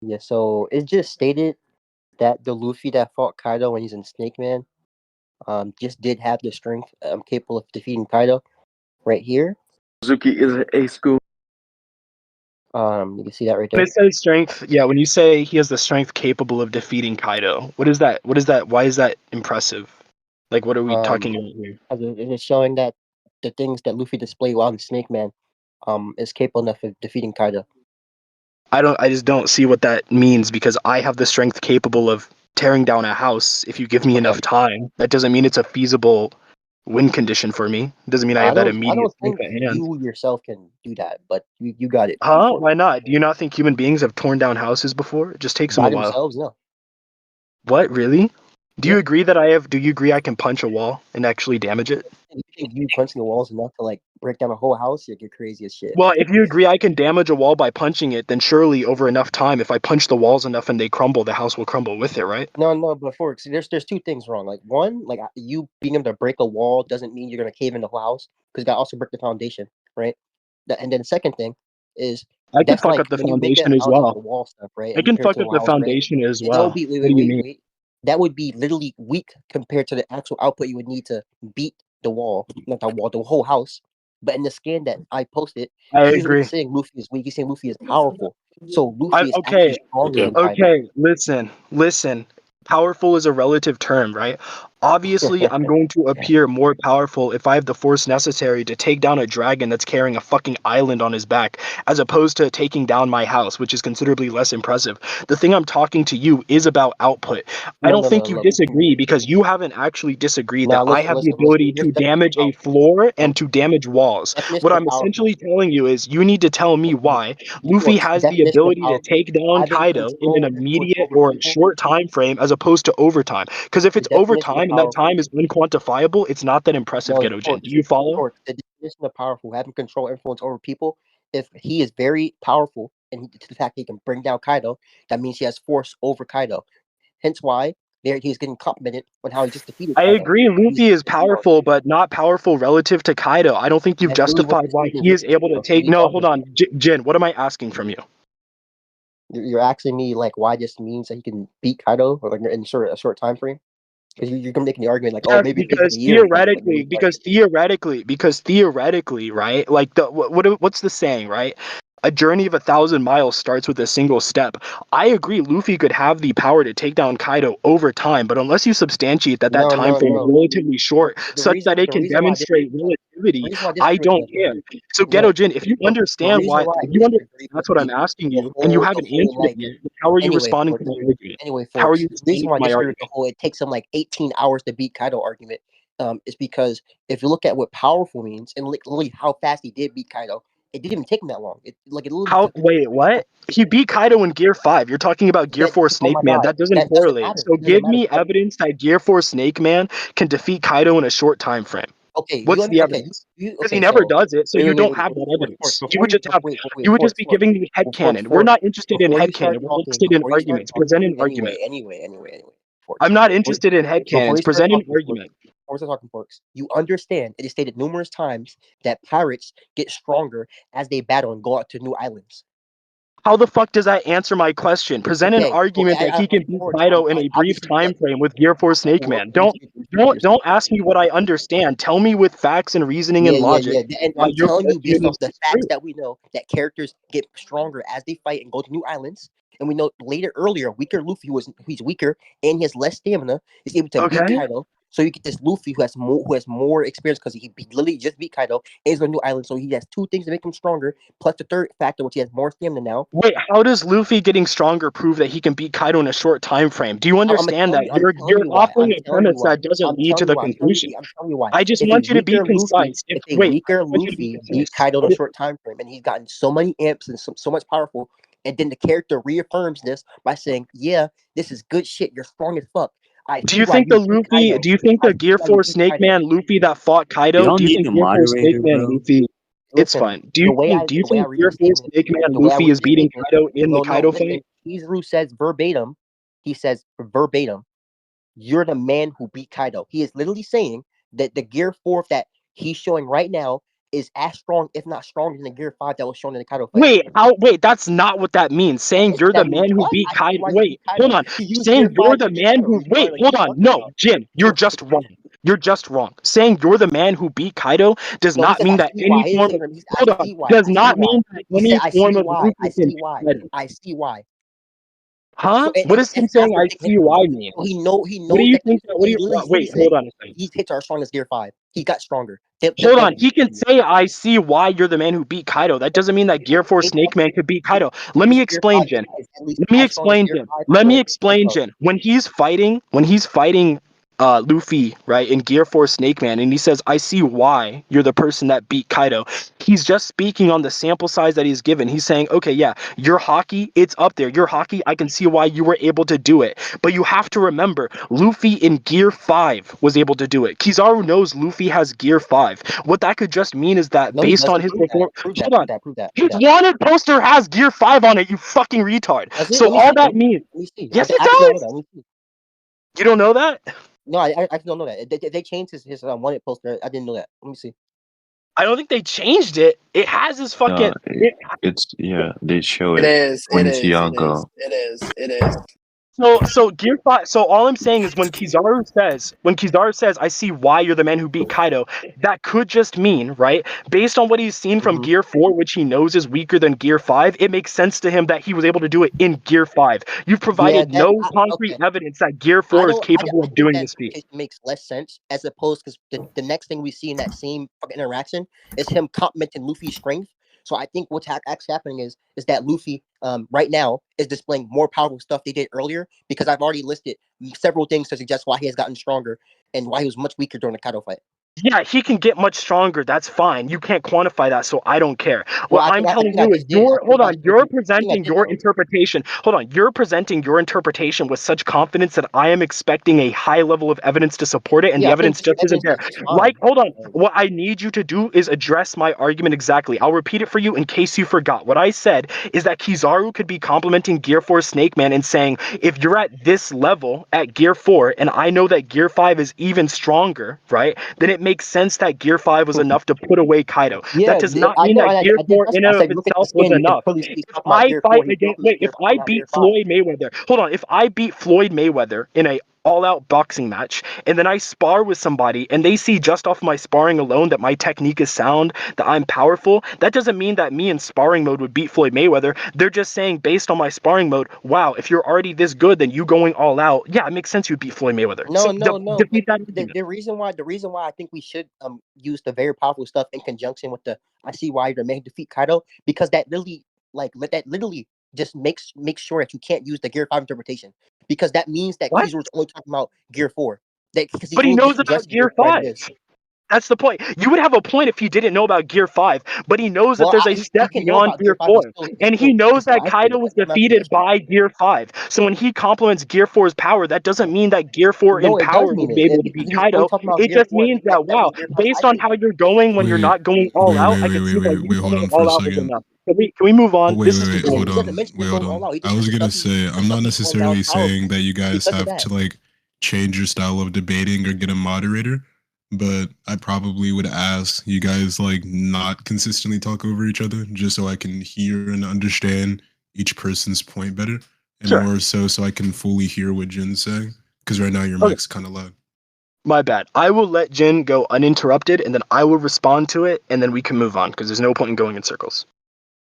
Yeah, so it just stated that the Luffy that fought Kaido when he's in Snake Man, just did have the strength capable of defeating Kaido right here. Suzuki is a school. You can see that right When there. it says strength, yeah, when you say he has the strength capable of defeating Kaido, what is that? What is that? Why is that impressive? Like, what are we talking about here? It is showing that the things that Luffy displayed while in Snake Man, is capable enough of defeating Kaido. I just don't see what that means because I have the strength capable of tearing down a house if you give me enough time. That doesn't mean it's a feasible win condition for me. It doesn't mean I have that I immediate don't strength think at hand. you yourself can do that, but you got it Huh? before Why not? Do you not think human beings have torn down houses before? It just takes them by a while. themselves. No, What, really? Do yeah. you agree do you agree I can punch a wall and actually damage it? You think you punching the walls enough to like break down a whole house? You're crazy as shit. Well, if you agree I can damage a wall by punching it, then surely over enough time, if I punch the walls enough and they crumble, the house will crumble with it, right? No, but see, there's two things wrong. Like one, like you being able to break a wall doesn't mean you're gonna cave in the whole house because you got to also break the foundation, right? And then the second thing is I could that's fuck like up the when you make a foundation as house with well. the wall stuff, right? I And can compare it fuck to up a the house, right? foundation as That would well. be What do you mean? wait. That would be literally weak compared to the actual output you would need to beat the wall, not the wall, the whole house. But in the scan that I posted, I he's really agree. saying Luffy is weak. He's saying Luffy is powerful. So Luffy is actually Okay, stronger than Kaido. okay, listen. Powerful is a relative term, right? Obviously, I'm going to appear more powerful if I have the force necessary to take down a dragon that's carrying a fucking island on his back, as opposed to taking down my house, which is considerably less impressive. The thing I'm talking to you is about output. I don't No. think you Look, disagree because you haven't actually disagreed that now I have the listen. ability Your to definition damage of a powerful. floor No, and to damage walls. definition What of I'm powerful. essentially telling you is you need to tell me why Luffy Look, has the definition of ability to powerful. take down Having Kaido in an control and influence immediate over or people. short time frame as opposed to overtime. Because if The it's definition of overtime and that powerful. time is unquantifiable, it's not that impressive, No, Ghetto Jin. Do you follow? The definition of powerful, having control, influence over people. If he is very powerful, and to the fact he can bring down Kaido, that means he has force over Kaido. Hence why there he's getting complimented on how he just defeated I Kaido. agree, He's, Luffy is you know, powerful, but not powerful relative to Kaido. I don't think you've that's literally what justified this why statement he means. is able to So what take. are you No, talking hold about? on, Jin. What am I asking from you? You're asking me like why this means that he can beat Kaido or like in a short time frame? Because you're making the argument like, oh, Yes, maybe it takes like a because year or something. Like, maybe, like theoretically, right? Like what's the saying, right? A journey of 1,000 miles starts with a single step. I agree, Luffy could have the power to take down Kaido over time, but unless you substantiate that that time frame is no. relatively short, such that it The can reason why I demonstrate disagree, the relativity, reason why I I disagree with don't the care. So, no, Ghetto Jin, if you the understand reason why, why I if you understand, disagree with that's what I'm asking you, and you the haven't whole answered it like yet. How are you anyway, responding to Forks. my argument? Anyway, How are Forks. you The reason responding why to I my disagree with the argument? whole it takes him like 18 hours to beat Kaido argument, is because if you look at what powerful means and like literally how fast he did beat Kaido, it didn't even take him that long. It literally How? took him Wait, what? He beat Kaido in Gear 5. You're talking about Gear that 4 oh Snake my Man. god, That doesn't that doesn't correlate. matter. So It doesn't give matter me because evidence that Gear 4 Snake Man can defeat Kaido in a short time frame. okay, What's the okay, evidence? Because he okay, never so does it, so you don't have that Forks, evidence. You before would you just have wait, you would just be Forks, giving me Forks, headcanon. We're Forks, not interested in headcanon. We're interested in before you start arguments. Present talking, an argument. Forks, I'm not before, interested in before headcanons. you start Present an talking, argument. Forks, you understand it is stated numerous times that pirates get stronger as they battle and go out to new islands. How the fuck does that answer my question? Present an Okay, argument that he can beat Forks, Kaido in a brief obviously, time frame with Gear 4 Snake Man. let me Don't speak, let me speak, let don't me speak. don't ask me what I understand. Tell me with facts and reasoning and logic And why I'm your telling you based question off is the facts true. that we know that characters get stronger as they fight and go to new islands. And we know later, earlier, weaker Luffy who's weaker and he has less stamina is able to beat Okay? Kaido. So you get this Luffy who has more experience because literally just beat Kaido and is on a new island. So he has two things to make him stronger. Plus the third factor, which he has more stamina now. Wait, how does Luffy getting stronger prove that he can beat Kaido in a short time frame? Do you understand that I'm telling you're you why. offering a premise that doesn't lead to the conclusion? I'm telling you why. I just If a want you to be weaker Luffy, concise. If if a wait, I weaker want you to be Luffy beat concise. Kaido in a short time frame, and he's gotten so many amps and so much powerful, and then the character reaffirms this by saying, "Yeah, this is good shit. You're strong as fuck. I Do see you why think you the beat Luffy? Kaido. Do you think I the see Gear why you 4 beat Snake Kaido." Man Luffy that fought Kaido? Y'all Do you need think a Gear 4 Snake moderator, Man bro. Luffy? It's Listen, fine. Do you think the way I read Gear the 4 statement, Snake Man the way I Luffy read is the beating statement, Kaido in the no, Kaido listen. fight? Kizaru says verbatim. He says verbatim. You're the man who beat Kaido. He is literally saying that the Gear 4 that he's showing right now is as strong, if not stronger, than the Gear 5 that was shown in the Kaido fight. Wait, that's not what that means. Saying Yes, you're the that means man who what? beat I see Kaido. why he Wait, beat Kaido. hold on. He used Gear Saying you're 5 the to beat man Kaido. who. Wait, Like, hold what are you on. talking No, about? Jin, you're just wrong. You're just wrong. Saying you're the man who beat Kaido does No, he not says mean I that see any why. He didn't form say of. he said, I Hold on. see why. Does I see not why. mean that He said any I form see of why. I Luffy can see beat why. Kaido. I see why. Huh? So What is him that's saying? what I thing hit see him. why mean. So he What do knows you that think that? What do he you? literally Wait, said hold on a second. these hits are as strong as Gear 5. He got stronger. Hold on. He can say, I see why you're the man who beat Kaido. That doesn't mean that Gear 4 Snake Man could beat Kaido. Let me His Gear 5 explain, Jin. is at least Let me as strong as explain, Gear Jin. 5 Let me for explain, Kaido. Jin. When he's fighting Luffy, right, in Gear 4 Snake Man, and he says, I see why you're the person that beat Kaido. He's just speaking on the sample size that he's given. He's saying, okay, yeah, your hockey, it's up there. Your hockey, I can see why you were able to do it. But you have to remember, Luffy in Gear 5 was able to do it. Kizaru knows Luffy has Gear 5. What that could just mean is that No, he based on doesn't. his Prove that. performance, Prove that. hold Prove on, that. Prove that. Prove his that. wanted poster has Gear 5 on it, you fucking retard. Does it? So Let me all see. that means, Let me see. yes, it I actually don't know that. does. Let me see. You don't know that? No, I actually don't know that. They changed his wanted poster. I didn't know that. Let me see. I don't think they changed it. It has his fucking. No, they show It it is. It when is. It is. Tiago. It is. It is. So Gear 5. So all I'm saying is when Kizaru says, I see why you're the man who beat Kaido, that could just mean, right? Based on what he's seen from Mm-hmm. Gear 4, which he knows is weaker than Gear 5, it makes sense to him that he was able to do it in Gear 5. You've Yeah, provided no concrete okay. evidence that Gear I 4 is don't. capable I of think doing that this feat. interpretation makes less sense as opposed because the next thing we see in that same fucking interaction is him complimenting Luffy's strength. So I think what's actually happening is that Luffy right now is displaying more powerful stuff they did earlier because I've already listed several things to suggest why he has gotten stronger and why he was much weaker during the Kaido fight. Yeah, he can get much stronger. That's fine. You can't quantify that, so I don't care. Well, What I'm I telling think I you is just did. I think I presenting did your though. interpretation. Hold on, you're presenting your interpretation with such confidence that I am expecting a high level of evidence to support it, and the Yeah, I think evidence this just isn't evidence there. is just Like, fine. hold on. What I need you to do is address my argument exactly. I'll repeat it for you in case you forgot. What I said is that Kizaru could be complimenting Gear 4 Snake Man and saying, if you're at this level at Gear 4, and I know that Gear 5 is even stronger, right? Then it makes sense that Gear 5 was enough to put away Kaido. That Yeah, does not I mean know. that Gear I did 4 address in that. I and said, of look at the itself was skin. You can enough. clearly see he's If talking about I Gear 4. fight He's against, complimenting wait, if Gear 5, I not Gear beat 5. Floyd Mayweather, hold on, if I beat Floyd Mayweather in a all-out boxing match, and then I spar with somebody, and they see just off my sparring alone that my technique is sound, that I'm powerful, that doesn't mean that me in sparring mode would beat Floyd Mayweather. They're just saying, based on my sparring mode, wow, if you're already this good, then you going all out, yeah, it makes sense you'd beat Floyd Mayweather. No, So no. But defeat that argument. the reason why I think we should use the very powerful stuff in conjunction with the I see why you're making defeat Kaido because that literally just makes sure that you can't use the Gear 5 interpretation because that means that What? Kizaru's only talking about Gear 4. That because he's But he only just knows about addressing Gear Gear 4 as it 5. is. That's the point. You would have a point if he didn't know about Gear 5, but he knows that Well, there's a he step can know beyond about Gear Gear 5 4. And he he's knows still that accurate. Kaido was That's what I'm asking you to defeated answer. by Gear 5. So when he compliments Gear 4's power, that doesn't mean that Gear 4 in No, it does power mean would be able to because beat if he's only Kaido. talking about It Gear just 4, means that, that wow, means Gear 5 is based on accurate. how you're going when you're Wait, not going all out, I can see why you hold going on for a all out was second. enough. Can we move Oh, on? This is too He hold boring. doesn't on. mention him Wait, hold going all on. out. He I just says was gonna say, the I'm not stuff he's pulling down necessarily is powerful saying that you guys because of have that. to like change your style of debating or get a moderator, but I probably would ask you guys like not consistently talk over each other, just so I can hear and understand each person's point better, and Sure. more so I can fully hear what Jin's saying. Because right now your Okay. mic's kind of loud. My bad. I will let Jin go uninterrupted, and then I will respond to it, and then we can move on, because there's no point in going in circles.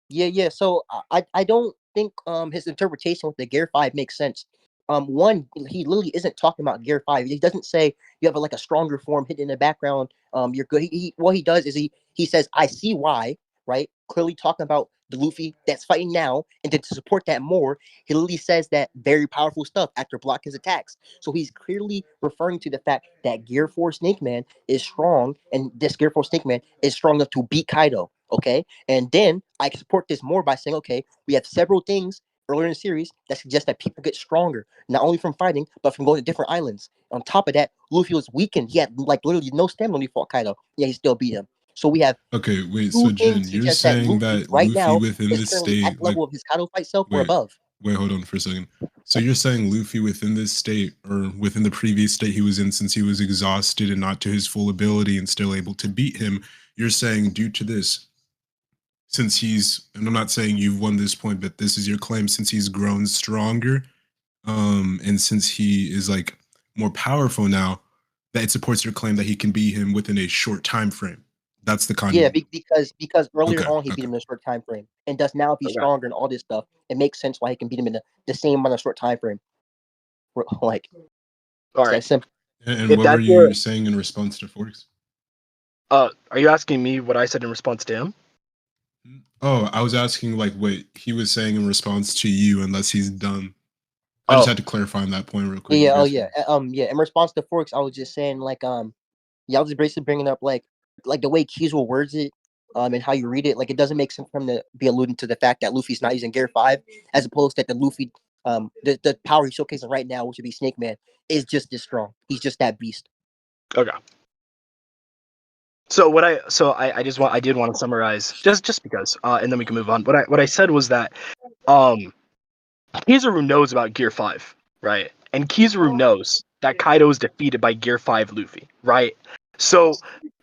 Yeah. So I don't think his interpretation with the Gear 5 makes sense. One, he literally isn't talking about Gear 5. He doesn't say you have a stronger form hidden in the background. You're good. What he does is he says I see why, right? Clearly talking about the Luffy that's fighting now, and then to support that more, he literally says that very powerful stuff after blocking his attacks. So he's clearly referring to the fact that Gear 4 Snake Man is strong, and this Gear 4 Snake Man is strong enough to beat Kaido. Okay, and then I can support this more by saying, okay, we have several things earlier in the series that suggest that people get stronger, not only from fighting, but from going to different islands. On top of that, Luffy was weakened. He had literally no stamina when he fought Kaido. Yeah, he still beat him. So we have Okay, wait. two So things Jin, to you're suggest that saying Luffy that right Luffy now within is this currently at state, the like, level of his Kaido fight self or wait, above. wait, hold on for a second. So you're saying Luffy within this state, or within the previous state he was in, since he was exhausted and not to his full ability and still able to beat him, you're saying due to this, since he's, and I'm not saying you've won this point, but this is your claim, since he's grown stronger, and since he is like more powerful now, that it supports your claim that he can beat him within a short time frame. That's the con. Yeah, because earlier Okay, on he beat him in a short time frame, and thus now if he's Okay. stronger and all this stuff, it makes sense why he can beat him in the same amount of short time frame. Like, All it's that right. simple. And If what were that's you saying in response to Forks? Are you asking me what I said in response to him? Oh, I was asking like what he was saying in response to you, unless he's done. I just had to clarify on that point real quick. Yeah, You oh guys yeah, can- yeah. In response to Forks, I was just saying like yeah, I was basically bringing up like the way Kizaru words it, and how you read it. Like it doesn't make sense for him to be alluding to the fact that Luffy's not using Gear 5, as opposed to the Luffy, the power he's showcasing right now, which would be Snake Man, is just as strong. He's just that beast. Okay. So I did want to summarize just because, and then we can move on. What I said was that Kizaru knows about Gear 5, right? And Kizaru knows that Kaido is defeated by Gear 5 Luffy, right? So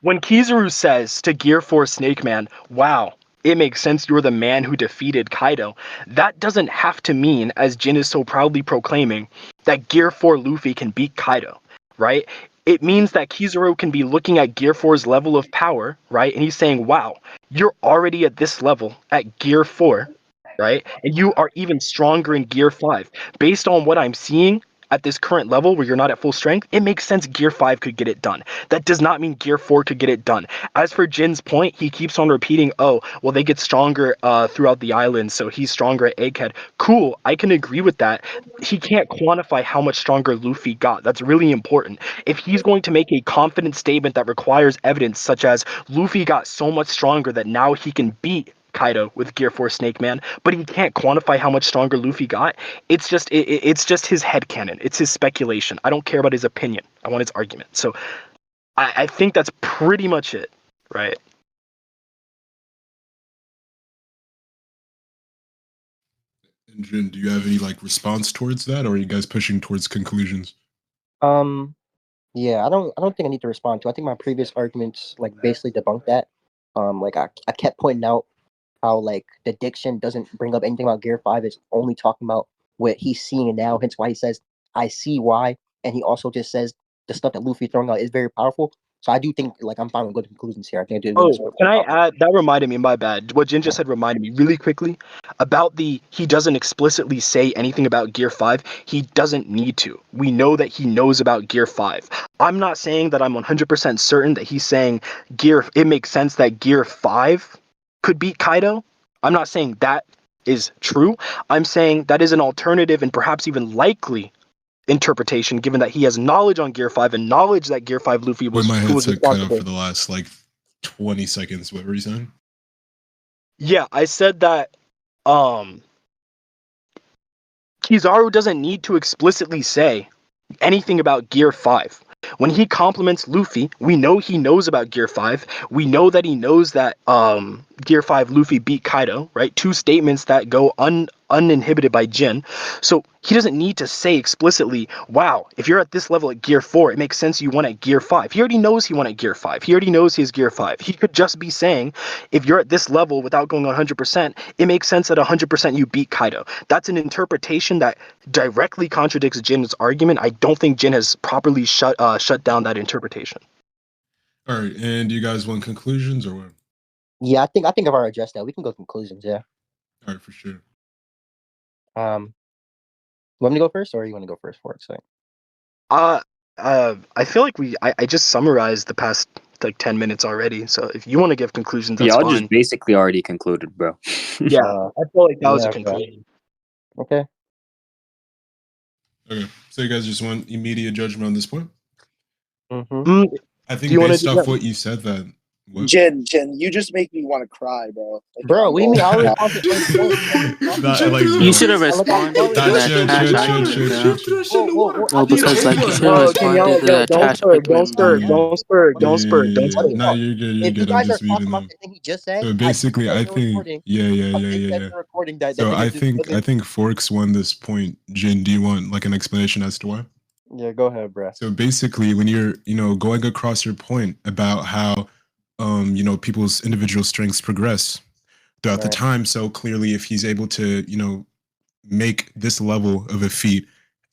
when Kizaru says to Gear 4 Snake Man, wow, it makes sense you're the man who defeated Kaido, that doesn't have to mean, as Jin is so proudly proclaiming, that Gear 4 Luffy can beat Kaido, right? It means that Kizaru can be looking at Gear 4's level of power, right? And he's saying, wow, you're already at this level at Gear 4, right? And you are even stronger in Gear 5. Based on what I'm seeing at this current level where you're not at full strength, it makes sense Gear 5 could get it done. That does not mean Gear 4 could get it done. As for Jin's point, he keeps on repeating, oh, well, they get stronger throughout the island, so he's stronger at Egghead. Cool, I can agree with that. He can't quantify how much stronger Luffy got. That's really important. If he's going to make a confident statement that requires evidence, such as Luffy got so much stronger that now he can beat Kaido with Gear 4 Snake Man, but he can't quantify how much stronger Luffy got. It's just it's just his headcanon. It's his speculation. I don't care about his opinion. I want his argument. So I think that's pretty much it, right? And Jin, do you have any like response towards that, or are you guys pushing towards conclusions? Yeah, I don't think I need to respond to. I think my previous arguments like basically debunk that. Like I kept pointing out how like the diction doesn't bring up anything about Gear 5. It's only talking about what he's seeing now. Hence why he says, I see why. And he also just says the stuff that Luffy throwing out is very powerful. So I do think like I'm fine with good conclusions here. I think I did Oh, can I add? That reminded me, my bad. What Jin just said reminded me really quickly about he doesn't explicitly say anything about Gear 5. He doesn't need to. We know that he knows about Gear 5. I'm not saying that I'm 100% certain that he's saying it makes sense that Gear 5 could beat Kaido. I'm not saying that is true. I'm saying that is an alternative and perhaps even likely interpretation, given that he has knowledge on Gear 5 and knowledge that Gear 5 Luffy Wait, my was headset cut out responsible. for the last like 20 seconds. What were you saying? Yeah, I said that Kizaru doesn't need to explicitly say anything about Gear 5. When he compliments Luffy, we know he knows about Gear 5. We know that he knows that Gear 5 Luffy beat Kaido, right? Two statements that go uninhibited by Jin. So he doesn't need to say explicitly, wow, if you're at this level at Gear 4, it makes sense you won at Gear 5. He already knows he won at Gear 5. He already knows he has Gear 5. He could just be saying, if you're at this level without going 100%, it makes sense that 100% you beat Kaido. That's an interpretation that directly contradicts Jin's argument. I don't think Jin has properly shut down that interpretation. All right, and do you guys want conclusions or what? Yeah, I think I've already addressed that. We can go conclusions, yeah. All right, for sure. You want me to go first or you want to go first for it? So I feel like I just summarized the past like 10 minutes already. So if you want to give conclusions, that's Y'all fine. just basically already concluded, bro. Yeah, I feel like that was a yeah, conclusion. okay. Okay, so you guys just want immediate judgment on this point? Mm-hmm. I think Do you wanna based do off that? what you said, that What? Jin, you just make me want to cry, bro. Like, Bro, what do you mean? I already Nah, like, You bro. should have Like, I responded already to Nah, that did. chill, trash chill, chill, argument, chill, bro. chill, chill. No, because like you should have Bro, can y'all responded to that don't trash spurt, don't argument, spurt, bro. don't spurt, Let me don't spurt, don't Yeah. let me spurt. Nah, talk. you're good. You're If you good. I'm guys are just talking reading about them. the thing he just said, So I basically, said I in the think, recording. yeah. I said in the recording that So nigga just. I think Forks won this point. Jin, do you want like an explanation as to why? Yeah, go ahead, bro. So basically, when you're, going across your point about how, people's individual strengths progress throughout the Right. time. So clearly, if he's able to, make this level of a feat,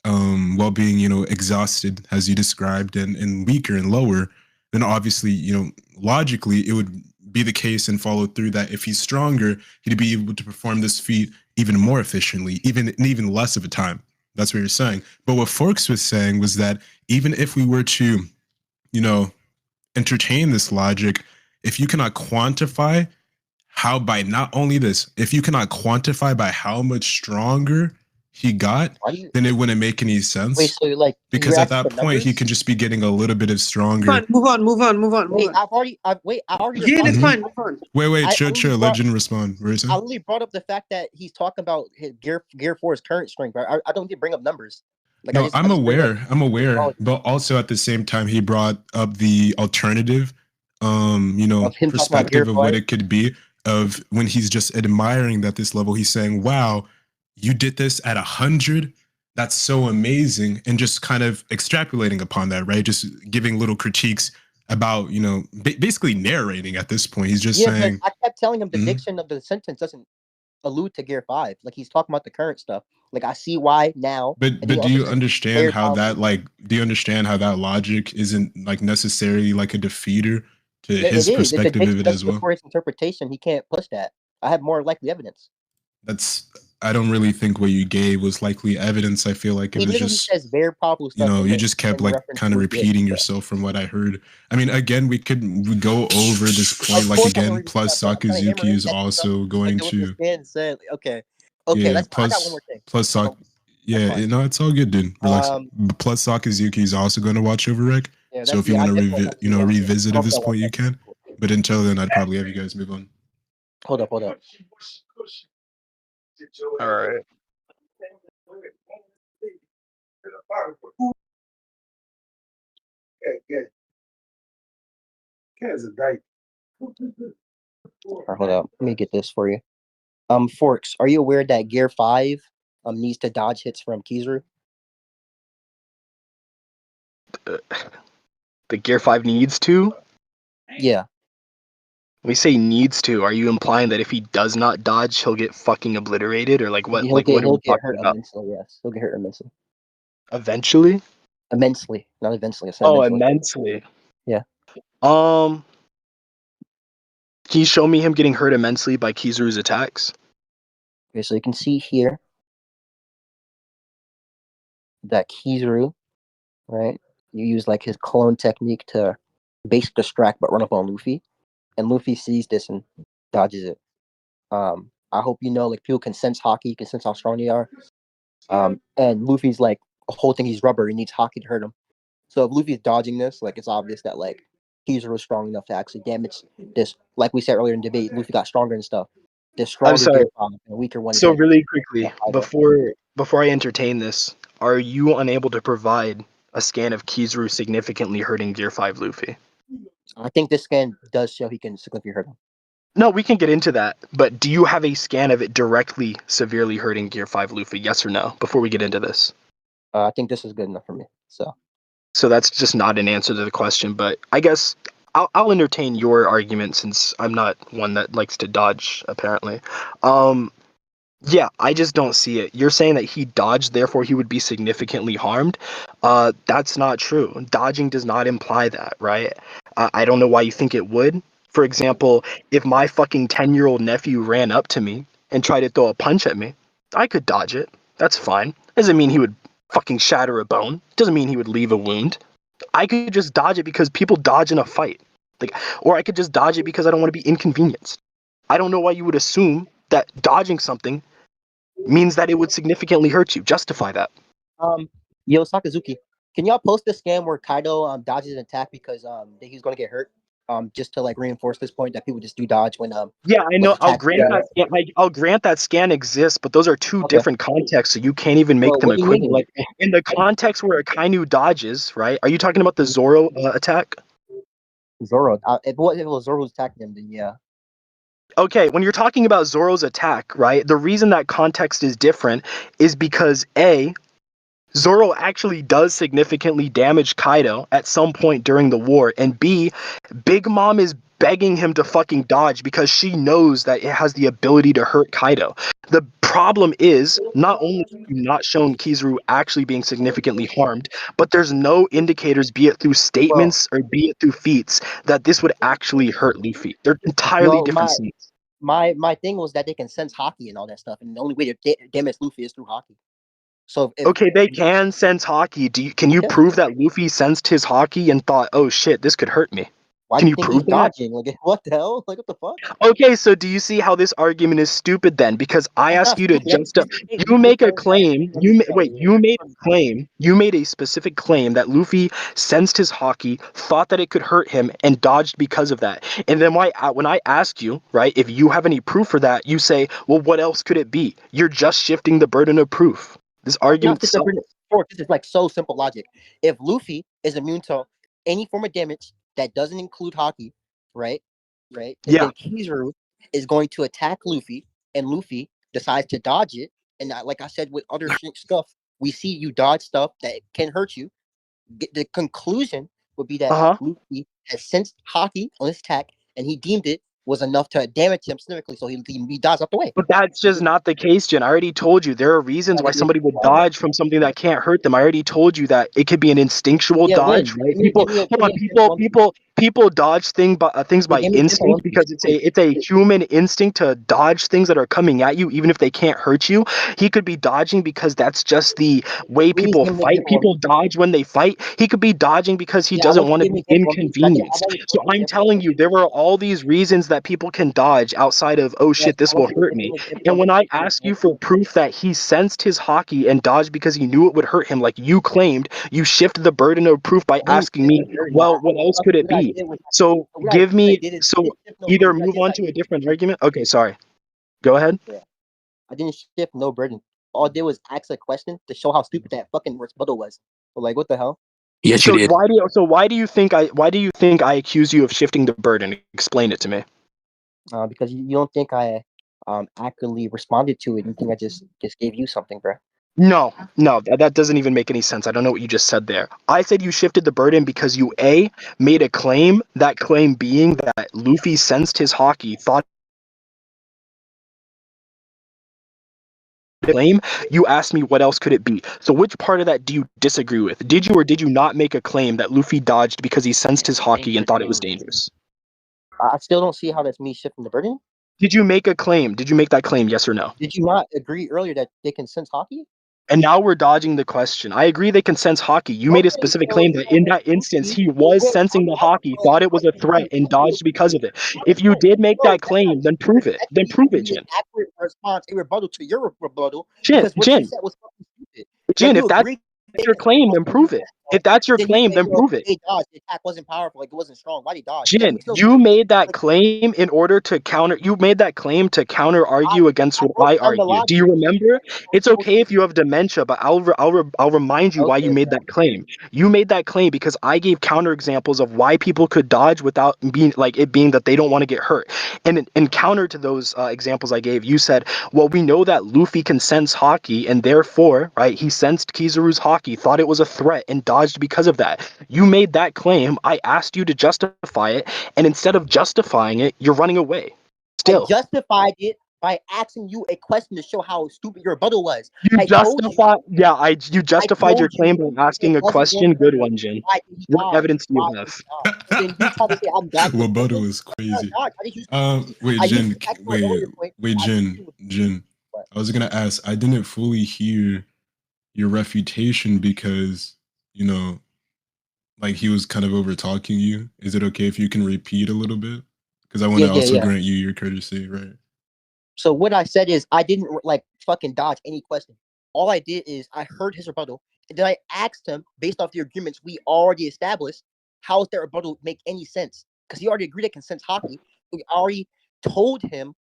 while being, exhausted, as you described, and weaker and lower, then obviously, logically, it would be the case and follow through that if he's stronger, he'd be able to perform this feat even more efficiently, even less of a time. That's what you're saying. But what Forks was saying was that even if we were to, entertain this logic, if you cannot quantify how, by not only this, if you cannot quantify by how much stronger he got, Why do you then it wouldn't make any wait? sense. So like Because you're at asking that for point, he numbers? could just be getting a little bit of stronger. Fine, move on. Wait, I already Jin, it's responded. Mhm. fine, move on. Wait, I chill, only let brought Jin respond. What are you I saying? only brought up the fact that he's talking about his gear 4's current strength. Right? I don't need to bring up numbers. Like No, I I'm just bring up aware, knowledge but also at the same time, he brought up the alternative, of him talking about gear perspective of what 5. it could be, of when he's just admiring that this level, he's saying, "Wow, you did this at 100. That's so amazing," and just kind of extrapolating upon that, right? Just giving little critiques about, basically narrating at this point. He's just Yeah, but saying, I kept telling him the "Mhm." diction of the sentence doesn't allude to gear 5. Like he's talking about the current stuff. Like I see why now. But And he do also you says understand very how powerful. that do you understand how that logic isn't like necessarily like a defeater to It his is. If the perspective of diction it as doesn't well? support his interpretation, he can't push that. I have more likely evidence. That's I don't really think what you gave was likely evidence. I feel like it He was literally just, says very powerful stuff you just kept in like reference kind to of Luffy. repeating yourself from what I heard. I mean, again, we go over this point Of like course I'm gonna again. repeat Plus, myself. I'm trying to hammer Sakazuki in is technical stuff. also Like going the what this to, man said. Okay. Okay, yeah. that's fine. I got one more thing. Plus Sak, So that's yeah. fine. It's all good, dude. Relax. Um Plus Sakazuki is also going to watch over Rec. yeah, So that's if you want I to guess we'll eventually watch it. revisit I at don't this feel like point, you that. can. But until then, I'd probably have you guys move on. Hold up. All right. All right, hold up. Let me get this for you. Forks, are you aware that Gear 5 needs to dodge hits from Kizaru? The Gear 5 needs to? Yeah. When we say needs to, are you implying that if he does not dodge, he'll get fucking obliterated? Or like what He'll what are we get talking hurt about? immensely, yes. He'll get hurt immensely. Eventually? Immensely. Not eventually, I said Oh, immensely. immensely. Yeah. Can you show me him getting hurt immensely by Kizaru's attacks? Okay, so you can see here that Kizaru, right? You use like his clone technique to basic distract but run up on Luffy. And Luffy sees this and dodges it. I hope you know like people can sense hockey, you can sense how strong they are. And Luffy's like a whole thing he's rubber, he needs hockey to hurt him. So if Luffy's dodging this, like it's obvious that like Kizaru is strong enough to actually damage this. Like we said earlier in debate, Luffy got stronger and stuff. The I'm stronger sorry. Gear 5 and the weaker one is So like really quickly, Kaido. before I entertain this, are you unable to provide a scan of Kizaru significantly hurting Gear 5 Luffy? I think this scan does show he can significantly hurt him. No, we can get into that, but do you have a scan of it directly severely hurting Gear 5 Luffy? Yes or no? Before we get into this. I think this is good enough for me. So that's just not an answer to the question, but I guess I'll entertain your argument since I'm not one that likes to dodge, apparently. Yeah, I just don't see it. You're saying that he dodged, therefore he would be significantly harmed. That's not true. Dodging does not imply that, right? I don't know why you think it would. For example, if my fucking 10-year-old nephew ran up to me and tried to throw a punch at me, I could dodge it. That's fine. Doesn't mean he would fucking shatter a bone. Doesn't mean he would leave a wound. I could just dodge it because people dodge in a fight. Or I could just dodge it because I don't want to be inconvenienced. I don't know why you would assume that dodging something means that it would significantly hurt you. Justify that. Yo, Sakazuki, can y'all post the scan where Kaido dodges an attack because he's gonna get hurt? just to like reinforce this point that people just do dodge when Yeah, I when know. I'll attack. grant that. Yeah, I'll grant that scan exists, but those are two Okay. different contexts, so you can't even make Well, them what do you equivalent. mean? Like in the context where Akainu dodges, right? Are you talking about the Zoro attack? Zoro. If it was Zoro who's attacking him, then yeah. Okay, when you're talking about Zoro's attack, right? The reason that context is different is because A, Zoro actually does significantly damage Kaido at some point during the war, and B, Big Mom is begging him to fucking dodge because she knows that it has the ability to hurt Kaido. The problem is, not only have you not shown Kizaru actually being significantly harmed, but there's no indicators, be it through Well, statements or be it through feats, that this would actually hurt Luffy. They're entirely no, different scenes. my thing was that they can sense hockey and all that stuff, and the only way to damage Luffy is through hockey. So if Okay, they can sense hockey. Can you yeah, prove that Luffy sensed his hockey and thought, "Oh shit, this could hurt me"? why do Can you you think he's prove that? dodging? Like what the hell? Like what the fuck? Okay, so do you see how this argument is stupid then? Because I That's ask not you to stupid. That's justify. just, hey, You Luffy make a learned that claim. from his Wait. from You made from a claim. You made a specific claim that Luffy sensed his hockey, thought that it could hurt him, and dodged because of that. And then when I ask you, right, if you have any proof for that, you say, "Well, what else could it be?" You're just shifting the burden of proof. This not argument just a sucks. this is like so simple logic. If Luffy is immune to any form of damage that doesn't include hockey, right? Right? And Yeah. then Kizaru is going to attack Luffy, and Luffy decides to dodge it. And like I said with other stuff, we see you dodge stuff that can hurt you. The conclusion would be that Uh huh. Luffy has sensed hockey on his attack, and he deemed it was enough to damage him significantly, so he dodged out the way. But that's just not the case, Jen. I already told you there are reasons why somebody would dodge from something that can't hurt them. I already told you that it could be an instinctual Yeah, dodge, when right? give People, me a hold give me on, an example. people dodge things Yeah, by give me an example. instinct because it's a human instinct to dodge things that are coming at you, even if they can't hurt you. He could be dodging because that's just the way Please people give me an fight. example. People dodge when they fight. He could be dodging because he Yeah, I doesn't want you want to to give me be an example. I inconvenienced. want you to So give me an I'm example. telling you, there are all these reasons that people can dodge outside of, oh Yes, shit, this I will want you hurt to give me. me an example. And when I ask you for proof that he sensed his hockey and dodged because he knew it would hurt him, like you claimed, you shifted the burden of proof by I didn't asking shift me, the burden. well, what else could it What I be? did was So what give I me, did is I so didn't shift no either burden. What I move did is on to a different argument. Okay, sorry. Go ahead. I didn't shift no burden. All I did was ask a question to show how stupid that fucking rebuttal was. But like, what the hell? Yes, you So did. why do you think I accuse you of shifting the burden? Explain it to me. Because you don't think I accurately responded to it. You think I just gave you something, bro? No, no, that doesn't even make any sense. I don't know what you just said there. I said you shifted the burden because you A, made a claim, that claim being that Luffy sensed his hockey, thought claim. You asked me what else could it be. So which part of that do you disagree with? Did you or did you not make a claim that Luffy dodged because he sensed his hockey and thought it was dangerous? I still don't see how that's me shifting the burden. Did you make a claim? Did you make that claim? Yes or no? Did you not agree earlier that they can sense hockey? And now we're dodging the question. I agree they can sense hockey. You made a Okay, specific claim that in that instance he was sensing the hockey, thought it was a threat, and dodged because of it. If you did make no, that claim, then prove it. Then prove it, be an Jin. accurate response, a rebuttal to your rebuttal, Jin, because what you Jin, said was fucking stupid. Like Jin, you if that's agreed your claim, then prove it. If that's your then you claim, say, then well, prove it. they dodged. The attack wasn't powerful. Like it wasn't strong. Why did he dodge? That Jin, makes no you sense. made that Like, claim in order to counter. You made that claim to counter argue against I what broke I down the argue. Do logic. you remember? It's okay if you have dementia, but I'll remind you why you Okay, made bro. that claim. You made that claim because I gave counter examples of why people could dodge without being like it being that they don't want to get hurt. And in counter to those examples I gave, you said, well, we know that Luffy can sense hockey, and therefore, right, he sensed Kizaru's hockey, thought it was a threat, and dodged because of that. You made that claim. I asked you to justify it, and instead of justifying it, you're running away. I Still, justified it by asking you a question to show how stupid your rebuttal was. you I told you. justify. Yeah, you I justified your told claim you by it asking a wasn't question. Good dangerous. one, Jin. Why did he What dodge? evidence do you Why did have? he dodge? And then you try to say I'm dodging. Waboto is I'm not crazy. dodge. I just used Wait, I used Jin. back to my Wait, earlier point. wait, I used Jin. Jin. what? I was gonna ask. I didn't fully hear your refutation because like he was kind of over talking you. Is it okay if you can repeat a little bit? Because I want Yeah, to yeah, also yeah. grant you your courtesy, right? So what I said is I didn't like fucking dodge any question. All I did is I heard his rebuttal, and then I asked him based off the agreements we already established, how does that rebuttal make any sense? because he already agreed that consents Haki. We already told him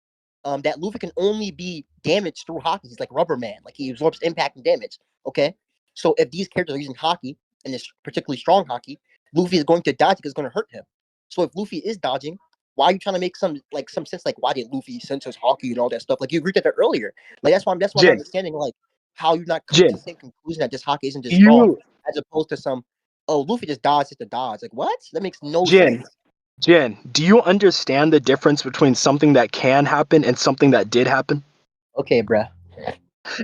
that Luffy can only be damaged through Haki. He's like Rubber Man, like he absorbs impact and damage. Okay, so if these characters are using Haki and it's particularly strong Haki, Luffy is going to dodge because it's going to hurt him. So if Luffy is dodging, why are you trying to make some sense? Like, why did Luffy sense his Haki and all that stuff? Like, you agreed to that earlier. Like, that's why I'm not Jin, understanding like how you're not coming to Jin, the same conclusion that this Haki isn't just strong, you, as opposed to some, oh, Luffy just dodged the dodge. Like, what? That makes no Jin, sense. Jin, do you understand the difference between something that can happen and something that did happen? Okay, bruh.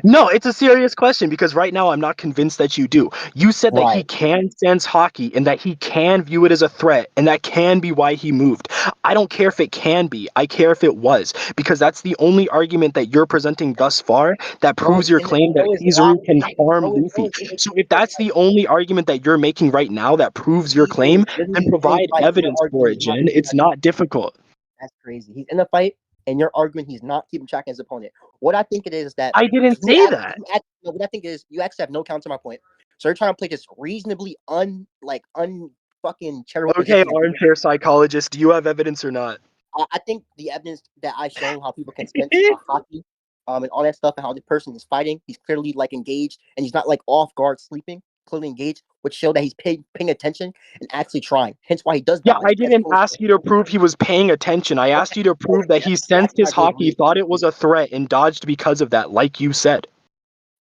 No, it's a serious question because right now I'm not convinced that you do. You said that he Right. can sense Haki and that he can view it as a threat, and that can be why he moved. I don't care if it can be. I care if it was, because that's the only argument that you're presenting thus far that proves your claim that Kizaru can harm Luffy. So if that's the only argument that you're making right now that proves your claim, He's then literally in a provide fight. You're evidence for arguing it, he's not Jin. keeping It's track. not difficult. That's crazy. He's in a fight, and you're arguing he's not keeping track of his opponent. What I think it is that I didn't say that. no, what I think is you actually have no counter my point. So you're trying to play this reasonably fucking charitable Okay, position. armchair psychologist, do you have evidence or not? I think the evidence that I've shown how people can sense Haki, and all that stuff, and how the person is fighting, he's clearly like engaged, and he's not like off guard sleeping, clearly engaged, which show that he's paying attention and actually trying. Hence why he does Yeah, dodge. I didn't ask you to prove he was paying attention. I asked you to prove that he sensed his Haki, thought it was a threat, and dodged because of that, like you said.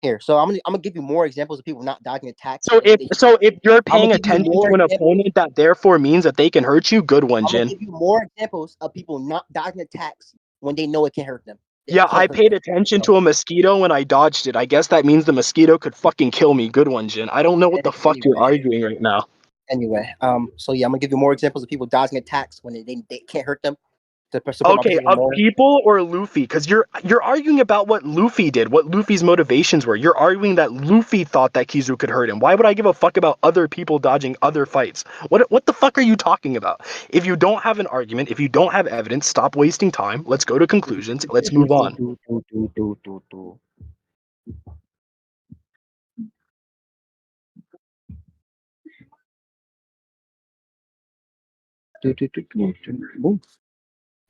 Here, so I'm gonna give you more examples of people not dodging attacks. So if you're paying give you attention more to an examples. opponent, that therefore means that they can hurt you. Good one, I'm gonna Jin. give you more examples of people not dodging attacks when they know it can hurt them. Yeah, I paid attention to a mosquito when I dodged it. I guess that means the mosquito could fucking kill me. Good one, Jin. I don't know what the fuck you're arguing right now. Anyway, so yeah, I'm gonna give you more examples of people dodging attacks when they can't hurt them. Okay, of people or Luffy? Because you're arguing about what Luffy did, what Luffy's motivations were. You're arguing that Luffy thought that Kizaru could hurt him. Why would I give a fuck about other people dodging other fights? What the fuck are you talking about? If you don't have an argument, if you don't have evidence, stop wasting time. Let's go to conclusions. Let's move on.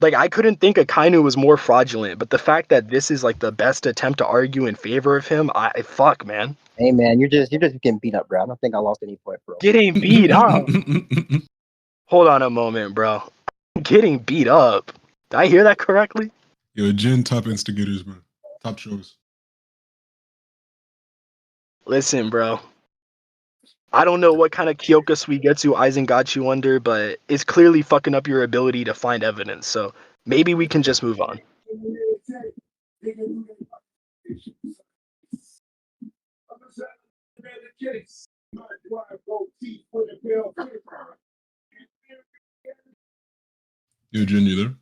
Like, I couldn't think Akainu was more fraudulent, but the fact that this is like the best attempt to argue in favor of him, fuck, man. Hey man, you're just getting beat up, bro. I don't think I lost any point, bro. Getting beat up. Hold on a moment, bro. Getting beat up. Did I hear that correctly? Yo, Jin, top instigators, bro. Top shows. Listen, bro. I don't know what kind of Kyoka Suigetsu Aizen got you under, but it's clearly fucking up your ability to find evidence. So maybe we can just move on. Yo, Jin, you there?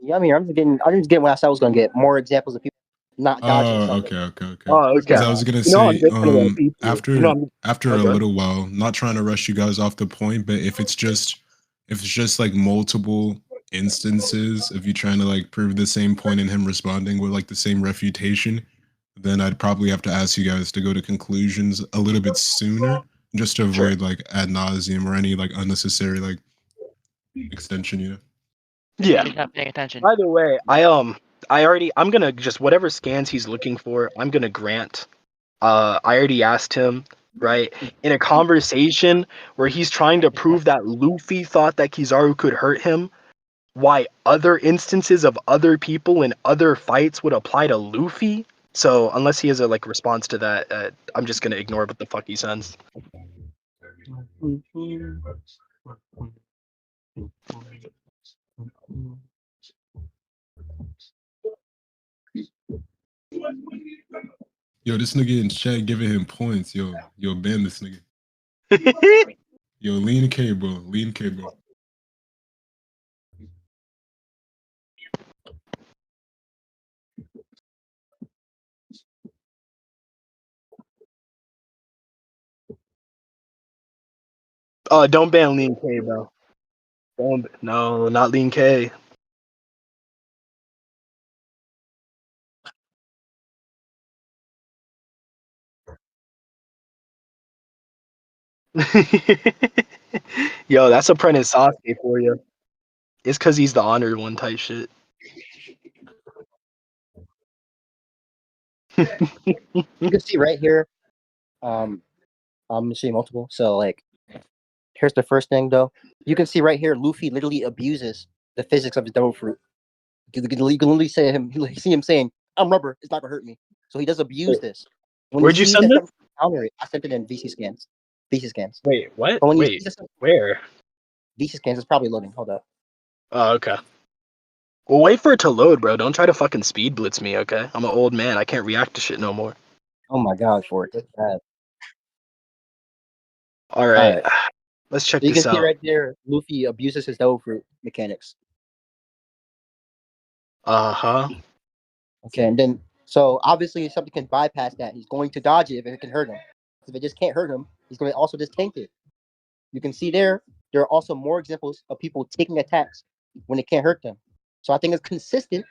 Yeah, I'm here. I'm just getting what I said I was gonna get. More examples of people not dodging something. Okay. Oh, okay. Because I was gonna say, after a Okay. little while, not trying to rush you guys off the point, but if it's just like multiple instances of you trying to like prove the same point and him responding with like the same refutation, then I'd probably have to ask you guys to go to conclusions a little bit sooner, just to avoid like ad nauseum or any like unnecessary like extension, you know. Yeah. Not paying attention. By the way, I'm gonna just whatever scans he's looking for, I'm gonna grant. I already asked him, right? In a conversation where he's trying to prove that Luffy thought that Kizaru could hurt him, why other instances of other people in other fights would apply to Luffy? So unless he has a like response to that, I'm just gonna ignore what the fuck he sends. Yo, this nigga in chat giving him points. Yo, ban this nigga. Yo, lean K, bro. Don't ban Lean K, bro. No, not Lean K. Yo, that's Apprentice Sasuke for you. It's because he's the honored one type shit. You can see right here. I'm gonna show you multiple. So like, here's the first thing though. You can see right here, Luffy literally abuses the physics of his devil fruit. You can literally see him saying, "I'm rubber. It's not gonna hurt me." So he does abuse this. When he Where'd you sees send that this? counter it, I sent it in VC scans. VC scans. Wait, what? But when he Wait, sees this where? VC scans, it's probably loading. Hold up. Oh, okay. Well, wait for it to load, bro. Don't try to fucking speed blitz me, okay? I'm an old man. I can't react to shit no more. Oh my god, for it. That's bad. All right. Alright. Let's check So you can this see out. right there, Luffy abuses his devil fruit mechanics. Uh-huh. Okay, and then so obviously if something can bypass that, he's going to dodge it if it can hurt him. If it just can't hurt him, he's going to also just tank it. You can see there are also more examples of people taking attacks when it can't hurt them. So I think it's consistent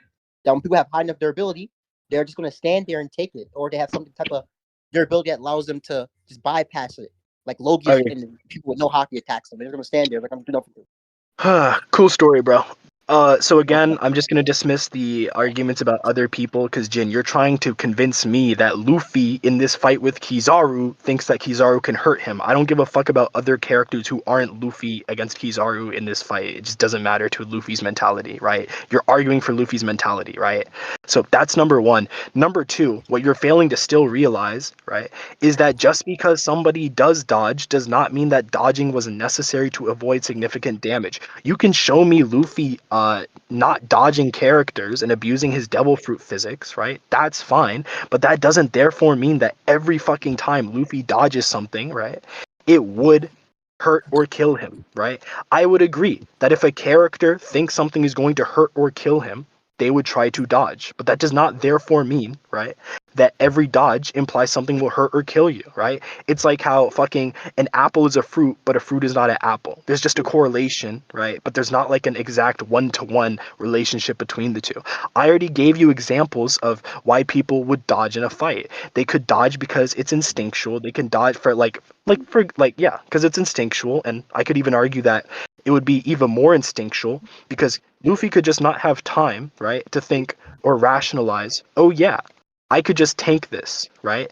that when people have high enough durability, they're just going to stand there and take it, or they have some type of durability that allows them to just bypass it. Like Logius Okay. and people with no hockey attacks them. They're going to stand there like I'm doing nothing. Cool story, bro. So again, I'm just gonna dismiss the arguments about other people because Jin, you're trying to convince me that Luffy in this fight with Kizaru thinks that Kizaru can hurt him. I don't give a fuck about other characters who aren't Luffy against Kizaru in this fight. It just doesn't matter to Luffy's mentality, right? You're arguing for Luffy's mentality, right? So that's number one. Number two, what you're failing to still realize, right, is that just because somebody does dodge does not mean that dodging was necessary to avoid significant damage. You can show me Luffy not dodging characters and abusing his devil fruit physics, right? That's fine, but that doesn't therefore mean that every fucking time Luffy dodges something, right, it would hurt or kill him, right? I would agree that if a character thinks something is going to hurt or kill him, they would try to dodge, but that does not therefore mean, right, that every dodge implies something will hurt or kill you, right? It's like how fucking an apple is a fruit, but a fruit is not an apple. There's just a correlation, right? But there's not like an exact one-to-one relationship between the two. I already gave you examples of why people would dodge in a fight. They could dodge because it's instinctual. They can dodge for yeah, because it's instinctual, and I could even argue that it would be even more instinctual because Luffy could just not have time, right, to think or rationalize, oh yeah, I could just tank this, right?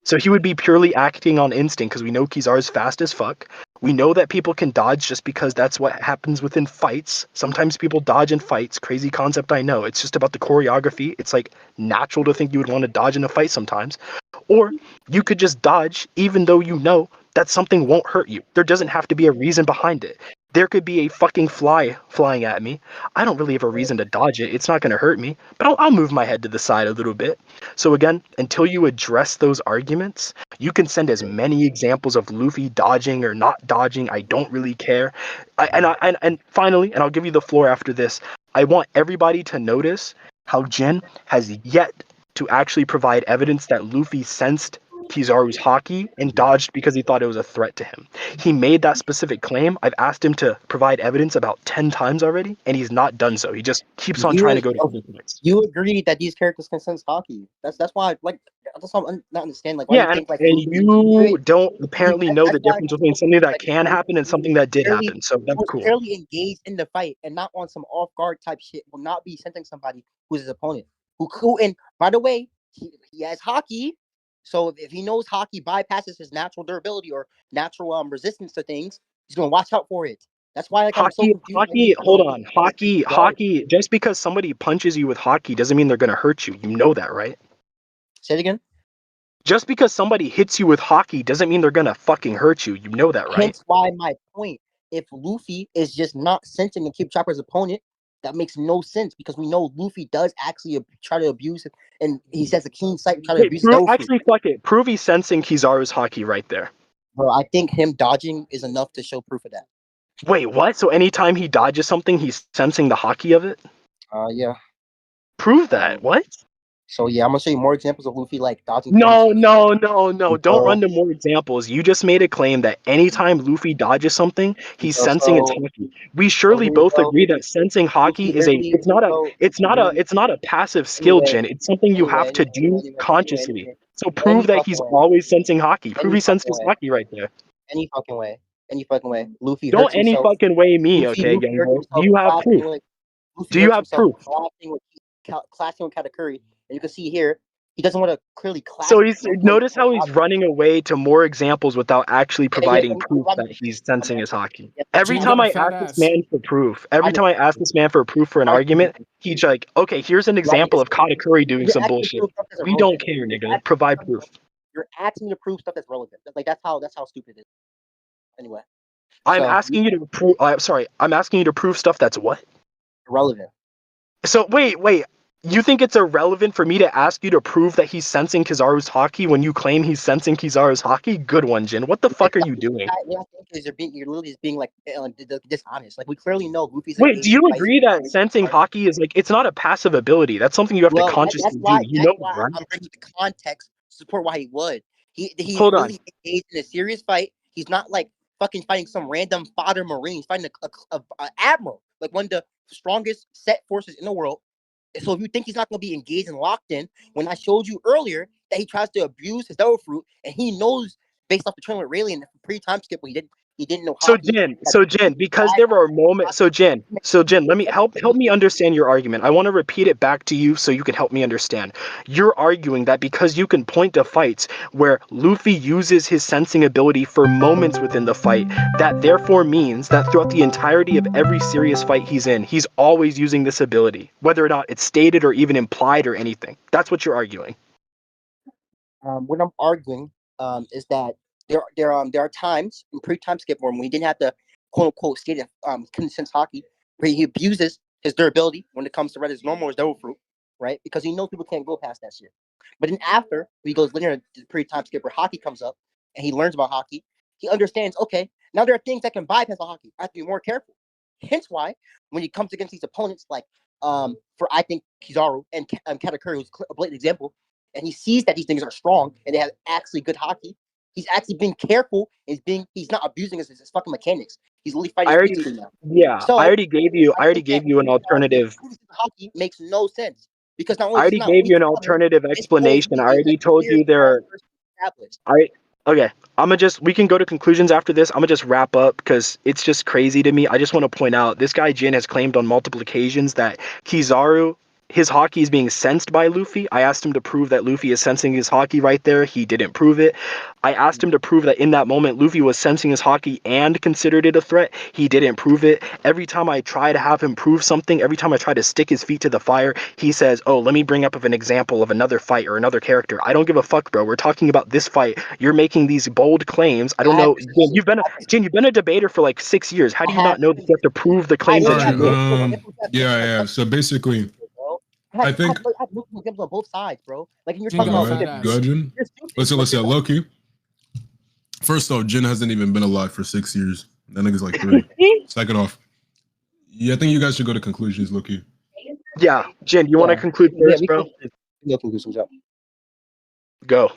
So he would be purely acting on instinct because we know Kizaru's fast as fuck. We know that people can dodge just because that's what happens within fights. Sometimes people dodge in fights. Crazy concept, I know. It's just about the choreography. It's like natural to think you would want to dodge in a fight sometimes. Or you could just dodge even though you know that something won't hurt you. There doesn't have to be a reason behind it. There could be a fucking fly flying at me. I don't really have a reason to dodge it. It's not going to hurt me, but I'll move my head to the side a little bit. So again, until you address those arguments, you can send as many examples of Luffy dodging or not dodging. I don't really care. And finally, and I'll give you the floor after this, I want everybody to notice how Jin has yet to actually provide evidence that Luffy sensed Kizaru's haki and dodged because he thought it was a threat to him. He made that specific claim. I've asked him to provide evidence about 10 times already, and he's not done so. He just keeps on trying to go to other points. You agree that these characters can sense hockey. That's why that's why I'm not understand like why Yeah, you think like and you don't apparently know the that's why difference between something that like can happen and something that did happen. So that's cool. Clearly engaged in the fight and not on some off guard type shit will not be sensing somebody who's his opponent. Who and by the way, he has hockey. So if he knows hockey bypasses his natural durability or natural resistance to things, he's gonna watch out for it. That's why like I'm so confused. Hold on. Hockey, just because somebody punches you with hockey doesn't mean they're gonna hurt you. You know that, right? Say it again. Just because somebody hits you with hockey doesn't mean they're gonna fucking hurt you. You know that, right? Hence why my point. If Luffy is just not sensing and keep Chopper's opponent, that makes no sense because we know Luffy does actually try to abuse it, and he has a keen sight try to abuse it. Actually, fuck it. Prove he's sensing Kizaru's hockey right there. Bro, I think him dodging is enough to show proof of that. Wait, what? So anytime he dodges something, he's sensing the hockey of it? Yeah. Prove that. What? So yeah, I'm gonna show you more examples of Luffy like dodging. No. Don't run to more examples. You just made a claim that anytime Luffy dodges something, he's sensing its hockey. We surely both agree that sensing hockey is it's not a passive skill, Jin. It's something you have to do consciously. So prove that he's always sensing hockey. Prove he senses hockey right there. Any fucking way. Any fucking way. Luffy Don't hurts any himself. fucking way me, Luffy, okay, Luffy young hurts boy. Do himself you have clashing proof? with Luffy Do you hurts have himself proof? clashing with Katakuri, and you can see here he doesn't want to clearly clash. So he's notice how he's running away to more examples without actually providing proof that he's sensing his hockey. Every Jin time got a I fat ask this ass. man for proof, every time I ask this man for proof for an argument, he's like, okay, here's an example of Katakuri doing some bullshit. We don't care, nigga. Provide proof. You're asking me to prove stuff that's relevant. Like that's how stupid it is. Anyway, I'm so, asking you to prove. I'm asking you to prove stuff that's what? irrelevant. So wait. You think it's irrelevant for me to ask you to prove that he's sensing Kizaru's hockey when you claim he's sensing Kizaru's hockey? Good one, Jin. What the fuck are you doing? What I think is you're literally just being like dishonest. Like we clearly know Luffy's. Wait, do you agree that sensing hockey is like it's not a passive ability? That's something you have to consciously do. You know, right? I'm bringing the context to support why he would. He Hold on. really engaged in a serious fight. He's not like fucking fighting some random fodder marine. He's fighting a admiral, like one of the strongest set forces in the world. So if you think he's not going to be engaged and locked in, when I showed you earlier that he tries to abuse his devil fruit, and he knows based off the trailer with Rayleigh pre-time skip, he didn't know. So Jin, because there are moments. So Jin, let me help me understand your argument. I want to repeat it back to you so you can help me understand. You're arguing that because you can point to fights where Luffy uses his sensing ability for moments within the fight, that therefore means that throughout the entirety of every serious fight he's in, he's always using this ability, whether or not it's stated or even implied or anything. That's what you're arguing. What I'm arguing is that there are times in pre-time skip when he didn't have to quote unquote state sense hockey, where he abuses his durability when it comes to his normal or his devil fruit, right? Because he knows people can't go past that shit. But then after he goes later to the pre-time skip where hockey comes up and he learns about hockey, he understands, okay, now there are things that can bypass the hockey. I have to be more careful. Hence why when he comes against these opponents like for I think Kizaru and Katakuri was a blatant example, and he sees that these things are strong and they have actually good hockey. He's actually being careful. He's not abusing his fucking mechanics. He's literally fighting now. Yeah, so, I already gave you an alternative. Hockey makes no sense because not only I already gave you an alternative explanation. I already told you there. Okay. We can go to conclusions after this. I'm gonna just wrap up because it's just crazy to me. I just want to point out this guy Jin has claimed on multiple occasions that Kizaru, his hockey is being sensed by Luffy. I asked him to prove that Luffy is sensing his hockey right there. He didn't prove it. I asked him to prove that in that moment Luffy was sensing his hockey and considered it a threat. He didn't prove it. Every time I try to have him prove something, every time I try to stick his feet to the fire, he says, oh, let me bring up an example of another fight or another character. I don't give a fuck, bro. We're talking about this fight. You're making these bold claims. I don't know. Jin, you've been a debater for like 6 years. How do you not know that you have to prove the claims that you make? Yeah. So basically, I think I have multiple examples on both sides, bro. Like you're Jin talking got about fat ass. go ahead, Jin. Listen, Loki. First off, Jin hasn't even been alive for 6 years. That nigga's like 3. Second off, yeah, I think you guys should go to conclusions, Loki. Yeah, Jin, you want to conclude first, bro? No conclusions up. Go.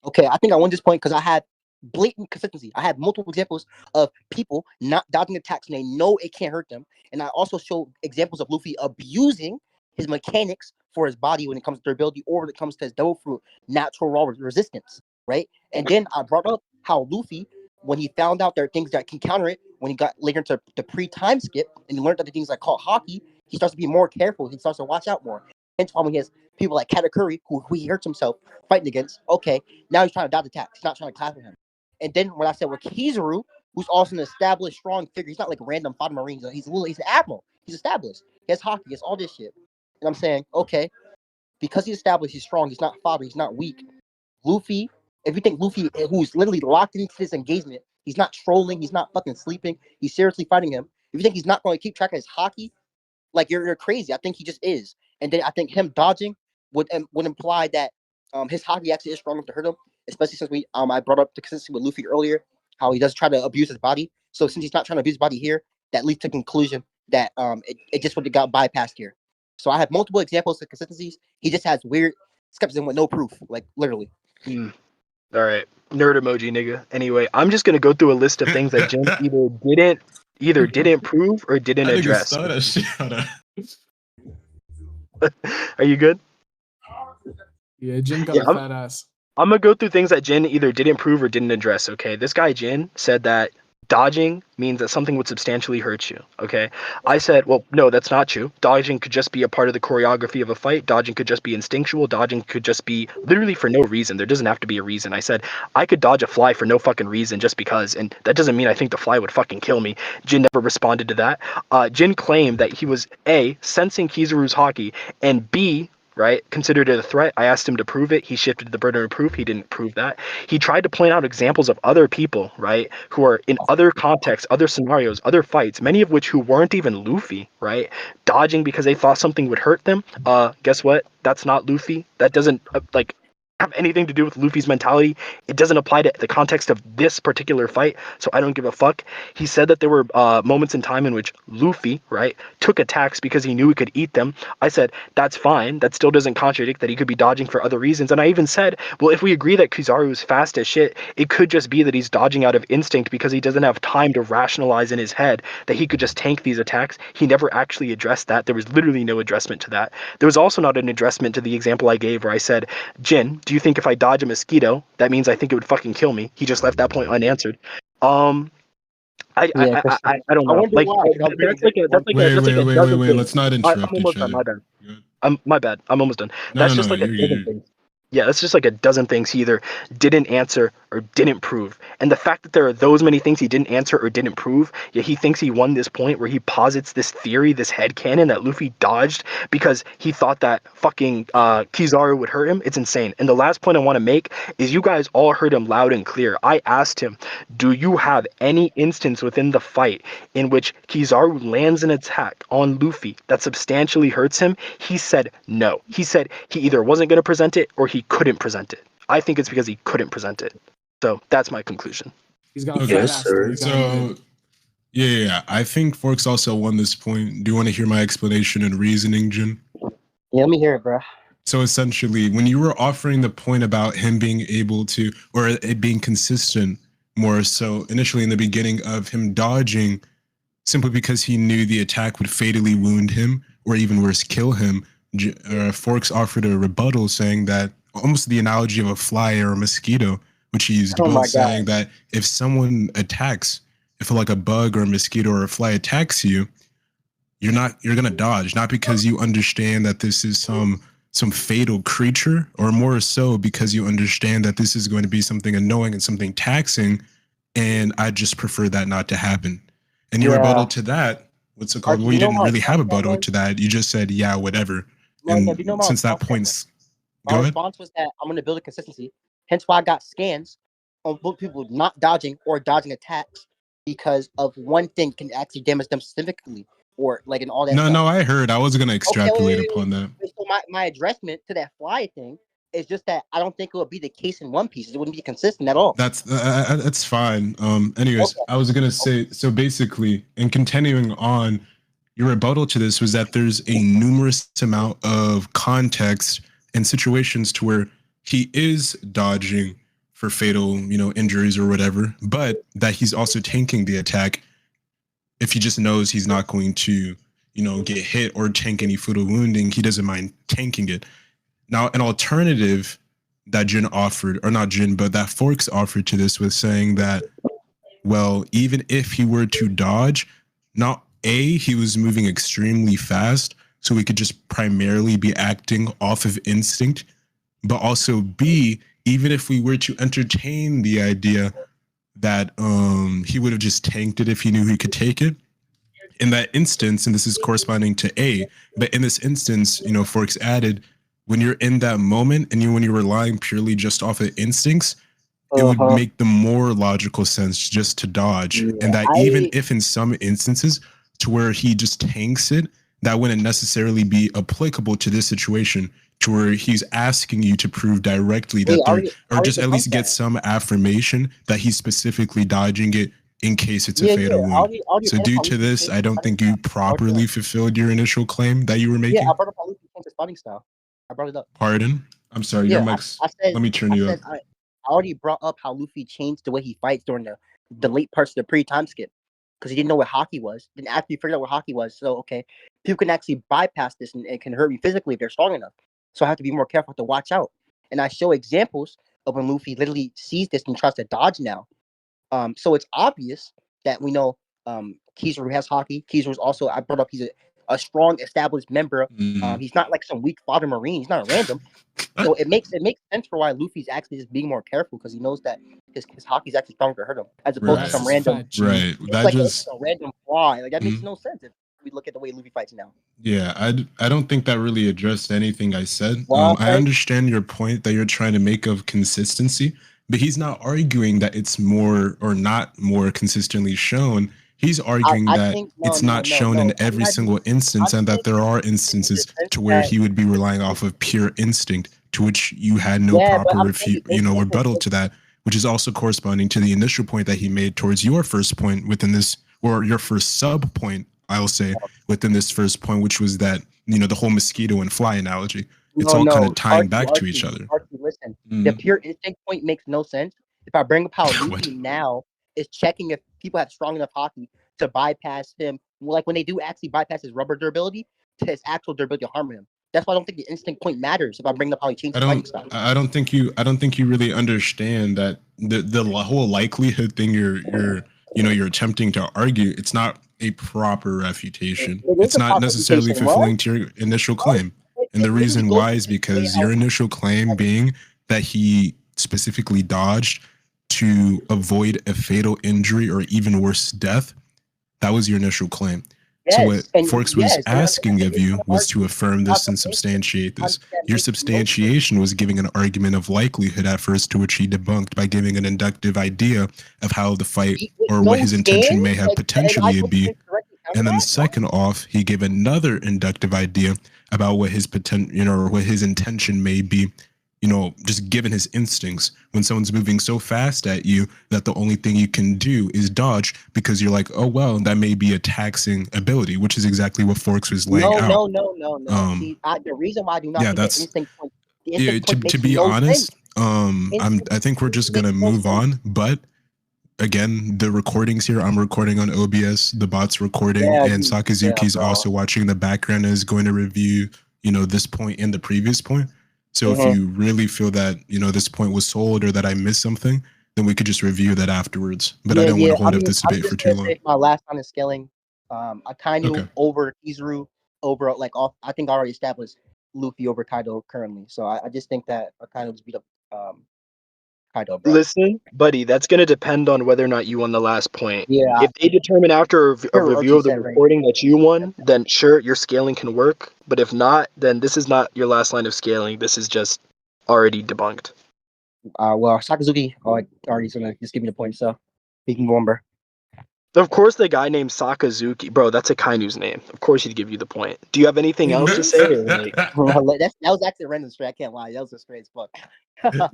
Okay, I think I won this point because I had blatant consistency. I had multiple examples of people not dodging attacks and they know it can't hurt them. And I also showed examples of Luffy abusing his mechanics for his body when it comes to durability or when it comes to his devil fruit natural raw resistance, right? And then I brought up how Luffy, when he found out there are things that can counter it, when he got later into the pre-time skip and he learned that the things like called hockey, he starts to be more careful. He starts to watch out more. Hence why when he has people like Katakuri, who he hurts himself fighting against, okay, now he's trying to dodge attacks. He's not trying to clash with him. And then when I said with Kizaru, who's also an established strong figure, he's not like a random fighter marine. He's an admiral. He's established. He has hockey. He has all this shit. And I'm saying, okay, because he's established, he's strong. He's not fodder. He's not weak. Luffy, if you think Luffy, who's literally locked into this engagement, he's not trolling. He's not fucking sleeping. He's seriously fighting him. If you think he's not going to keep track of his hockey, like you're crazy. I think he just is. And then I think him dodging would imply that his hockey actually is strong enough to hurt him. Especially since I brought up the consistency with Luffy earlier, how he does try to abuse his body. So since he's not trying to abuse his body here, that leads to the conclusion that it just would have got bypassed here. So I have multiple examples of consistencies. He just has weird skepticism with no proof, like literally. All right, nerd emoji, nigga. Anyway, I'm just gonna go through a list of things that Jin either didn't prove or didn't address. Are you good? Yeah, Jin got a fat ass. I'm gonna go through things that Jin either didn't prove or didn't address. Okay, this guy Jin said that dodging means that something would substantially hurt you. Okay. I said, well, no, that's not true. Dodging could just be a part of the choreography of a fight. Dodging could just be instinctual. Dodging could just be literally for no reason. There doesn't have to be a reason. I said, I could dodge a fly for no fucking reason just because. And that doesn't mean I think the fly would fucking kill me. Jin never responded to that. Jin claimed that he was A, sensing Kizaru's haki, and B, right, considered it a threat. I asked him to prove it. He shifted the burden of proof. He didn't prove that. He tried to point out examples of other people, right, who are in other contexts, other scenarios, other fights, many of which who weren't even Luffy, right, dodging because they thought something would hurt them. Guess what? That's not Luffy. That doesn't have anything to do with Luffy's mentality. It doesn't apply to the context of this particular fight, so I don't give a fuck. He said that there were moments in time in which Luffy, right, took attacks because he knew he could eat them. I said, that's fine. That still doesn't contradict that he could be dodging for other reasons. And I even said, well, if we agree that Kizaru is fast as shit, it could just be that he's dodging out of instinct because he doesn't have time to rationalize in his head that he could just tank these attacks. He never actually addressed that. There was literally no addressment to that. There was also not an addressment to the example I gave where I said, Jin, do you think if I dodge a mosquito, that means I think it would fucking kill me? He just left that point unanswered. I don't know. wonder Like why. Wait. Let's not I'm interrupt each almost done. other. My bad. Good. My bad. I'm almost done. No, That's no, just no, like a you're dozen good. things. Yeah, that's just like a dozen things he either didn't answer or didn't prove. And the fact that there are those many things he didn't answer or didn't prove, yet he thinks he won this point where he posits this theory, this headcanon that Luffy dodged because he thought that fucking Kizaru would hurt him. It's insane. And the last point I want to make is you guys all heard him loud and clear. I asked him, do you have any instance within the fight in which Kizaru lands an attack on Luffy that substantially hurts him? He said no. He said he either wasn't going to present it or he couldn't present it. I think it's because he couldn't present it. So that's my conclusion. He's got a Okay. fat Yes, ass. sir. He's got a So, yeah. I think Forks also won this point. Do you want to hear my explanation and reasoning, Jin? Yeah, let me hear it, bro. So essentially, when you were offering the point about him being able to, or it being consistent more so initially in the beginning of him dodging simply because he knew the attack would fatally wound him or even worse, kill him, Forks offered a rebuttal saying that almost the analogy of a fly or a mosquito, which he used both, saying that if someone attacks, if like a bug or a mosquito or a fly attacks you, you're gonna dodge, not because you understand that this is some fatal creature, or more so because you understand that this is going to be something annoying and something taxing, and I just prefer that not to happen. And your rebuttal to that, what's it called? Well, you didn't really have a rebuttal to that. You just said, yeah, whatever. And since that point's my response was that I'm going to build a consistency. Hence why I got scans on both people not dodging or dodging attacks because of one thing can actually damage them significantly or like in all that. No, I heard. I was going to extrapolate upon that. So my addressment to that fly thing is just that I don't think it would be the case in One Piece. It wouldn't be consistent at all. That's fine. Anyways, I was going to say, so basically, and continuing on, your rebuttal to this was that there's a numerous amount of context and situations to where he is dodging for fatal, injuries or whatever, but that he's also tanking the attack if he just knows he's not going to, get hit or tank any fatal wounding. He doesn't mind tanking it. Now, an alternative that Jin offered, or not Jin, but that Forks offered to this was saying that, well, even if he were to dodge, not A, he was moving extremely fast, so we could just primarily be acting off of instinct, but also B, even if we were to entertain the idea that he would have just tanked it if he knew he could take it. In that instance, and this is corresponding to A, but in this instance, Forks added, when you're in that moment and when you're relying purely just off of instincts, it would make the more logical sense just to dodge. And that even if in some instances to where he just tanks it, that wouldn't necessarily be applicable to this situation, to where he's asking you to prove directly that or just at least get some affirmation that he's specifically dodging it in case it's a fatal wound. So due to this, I don't think you properly fulfilled your initial claim that you were making. Yeah, I brought up how Luffy changed his fighting style. I brought it up. Pardon? I'm sorry, your mic's... Let me turn you up. I already brought up how Luffy changed the way he fights during the late parts of the pre-time skip. Because he didn't know what hockey was. Then after he figured out what hockey was, so okay, people can actually bypass this and it can hurt me physically if they're strong enough. So I have to be more careful, I have to watch out. And I show examples of when Luffy literally sees this and tries to dodge now. So it's obvious that we know Kizaru has haki. Kizaru's also, I brought up, he's a strong established member. He's not like some weak father marine. He's not a random. So it makes sense for why Luffy's actually just being more careful because he knows that his hockey's actually stronger to hurt him as opposed to Right. some That's random. fat, G. Right. It's That like just a random fly. Like that makes no sense if we look at the way Luffy fights now. yeah, I don't think that really addressed anything I said. Well, I understand your point that you're trying to make of consistency, but he's not arguing that it's more or not more consistently shown. He's arguing I that think it's not shown in every single instance, and that there are instances to where he would be relying off of pure instinct, to which you had no proper rebuttal to that, which is also corresponding to the initial point that he made towards your first point within this, or your first sub point, I'll say, within this first point, which was that, the whole mosquito and fly analogy. It's all kind of tying back to each other. Listen, the pure instinct point makes no sense. If I bring up how What? Luffy now is checking if people have strong enough hockey to bypass him, like when they do actually bypass his rubber durability to his actual durability to harm him. That's why I don't think the instinct point matters. If I bring up how he changed his fighting style, I don't think you really understand that the whole likelihood thing you're attempting to argue. It's not a proper refutation. It's not necessarily fulfilling to your initial claim. And the reason why is because your initial claim being that he specifically dodged to avoid a fatal injury or even worse, death. That was your initial claim. So what Forks was asking of you was to affirm this and substantiate this. Your substantiation was giving an argument of likelihood at first, to which he debunked by giving an inductive idea of how the fight or what his intention may have potentially be. And then second off, he gave another inductive idea about what his potential, or what his intention may be, just given his instincts. When someone's moving so fast at you that the only thing you can do is dodge because you're like, oh, well, that may be a taxing ability, which is exactly what Forks was laying out. No. See, the reason why I do not think that's, that instinct point, to be honest, I think we're just going to move on. But again, the recordings here, I'm recording on OBS, the bot's recording, and Sakazuki's also watching in the background and is going to review, this point and the previous point. So if you really feel that, this point was sold or that I missed something, then we could just review that afterwards. But I don't want to hold up this debate for too long. My last time is scaling, Akainu over Kizaru over I think I already established Luffy over Kaido currently. So I just think that Akainu just beat up Kaido, bro. Listen, buddy, that's going to depend on whether or not you won the last point. Yeah. If they determine after a review of the recording that you won, then sure, your scaling can work. But if not, then this is not your last line of scaling. This is just already debunked. Well, Sakazuki already's going to just give me the point, so he can go on, bro. Of course, the guy named Sakazuki, bro, that's Akainu's name. Of course, he'd give you the point. Do you have anything else to say? Or that was actually a random stray. I can't lie. That was a stray as fuck. The